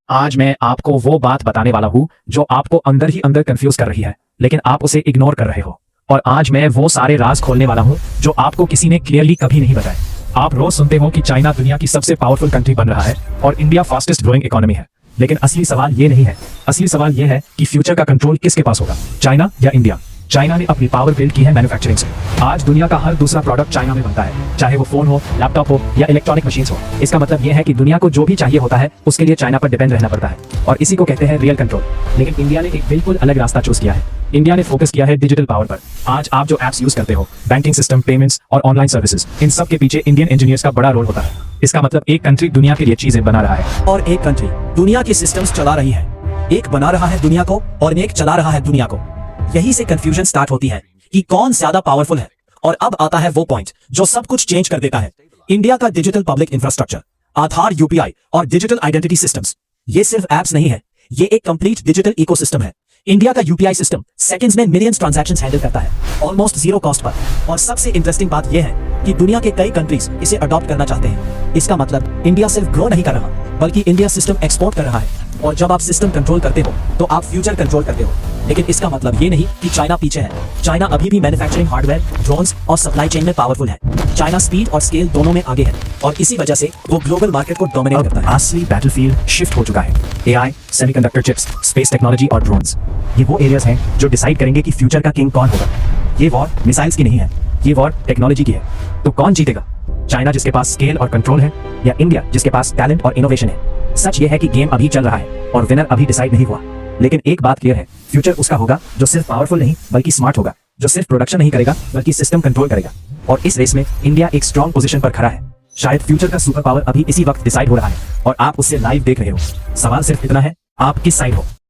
आज मैं आपको वो बात बताने वाला हूँ जो आपको अंदर ही अंदर कंफ्यूज कर रही है, लेकिन आप उसे इग्नोर कर रहे हो। और आज मैं वो सारे राज खोलने वाला हूँ जो आपको किसी ने क्लियरली कभी नहीं बताए। आप रोज सुनते हो कि चाइना दुनिया की सबसे पावरफुल कंट्री बन रहा है और इंडिया फास्टेस्ट ग्रोइंग इकोनॉमी है, लेकिन असली सवाल ये नहीं है। असली सवाल ये है कि फ्यूचर का कंट्रोल किसके पास होगा, चाइना या इंडिया। चाइना ने अपनी पावर बिल्ड की है मैन्युफैक्चरिंग से। आज दुनिया का हर दूसरा प्रोडक्ट चाइना में बनता है, चाहे वो फोन हो, लैपटॉप हो या इलेक्ट्रॉनिक मशीन्स हो। इसका मतलब ये है कि दुनिया को जो भी चाहिए होता है उसके लिए चाइना पर डिपेंड रहना पड़ता है, और इसी को कहते हैं रियल कंट्रोल। लेकिन इंडिया ने एक बिल्कुल अलग रास्ता चूज किया है। इंडिया ने फोकस किया है डिजिटल पावर पर। आज आप जो एप्स यूज करते हो, बैंकिंग सिस्टम, पेमेंट्स और ऑनलाइन सर्विसेज, इन सब के पीछे इंडियन इंजीनियर्स का बड़ा रोल होता है। इसका मतलब एक कंट्री दुनिया के लिए चीजें बना रहा है और एक कंट्री दुनिया के सिस्टम्स चला रही है। एक बना रहा है दुनिया को और एक चला रहा है दुनिया को। यही से कंफ्यूजन स्टार्ट होती है कि कौन ज्यादा पावरफुल है। और अब आता है वो पॉइंट जो सब कुछ चेंज कर देता है। इंडिया का डिजिटल पब्लिक इंफ्रास्ट्रक्चर, आधार, यूपीआई और डिजिटल आइडेंटिटी सिस्टम्स। ये सिर्फ एप्स नहीं है, ये एक कंप्लीट डिजिटल इकोसिस्टम है। इंडिया का यूपीआई सिस्टम सेकंड्स में मिलियंस ट्रांजैक्शंस हैंडल करता है, ऑलमोस्ट जीरो कॉस्ट पर। और सबसे इंटरेस्टिंग बात यह है कि दुनिया के कई कंट्रीज इसे अडॉप्ट करना चाहते हैं। इसका मतलब इंडिया सिर्फ ग्रो नहीं कर रहा, बल्कि इंडिया सिस्टम एक्सपोर्ट कर रहा है। और जब आप सिस्टम कंट्रोल करते हो तो आप फ्यूचर कंट्रोल करते हो। लेकिन इसका मतलब ये नहीं कि चाइना पीछे है। चाइना अभी भी मैन्युफैक्चरिंग, हार्डवेयर, ड्रोन्स और सप्लाई चेन में पावरफुल है। चाइना स्पीड और स्केल दोनों में आगे है, और इसी वजह से वो ग्लोबल मार्केट को डोमिनेट करता है। असली बैटलफील्ड शिफ्ट हो चुका है। AI, semiconductor chips, space technology और ड्रोन्स, ये वो एरियाज हैं जो डिसाइड करेंगे कि फ्यूचर का किंग कौन होगा। ये वॉर मिसाइल्स की नहीं है, ये वॉर टेक्नोलॉजी की है। तो कौन जीतेगा, चाइना जिसके पास स्केल और कंट्रोल है, या इंडिया जिसके पास टैलेंट और इनोवेशन है? सच ये है कि गेम अभी चल रहा है और विनर अभी डिसाइड नहीं हुआ। लेकिन एक बात क्लियर है, फ्यूचर उसका होगा जो सिर्फ पावरफुल नहीं बल्कि स्मार्ट होगा, जो सिर्फ प्रोडक्शन नहीं करेगा बल्कि सिस्टम कंट्रोल करेगा। और इस रेस में इंडिया एक स्ट्रॉन्ग पोजीशन पर खड़ा है। शायद फ्यूचर का सुपर पावर अभी इसी वक्त डिसाइड हो रहा है और आप उससे लाइव देख रहे हो। सवाल सिर्फ इतना है, आप किस साइड हो।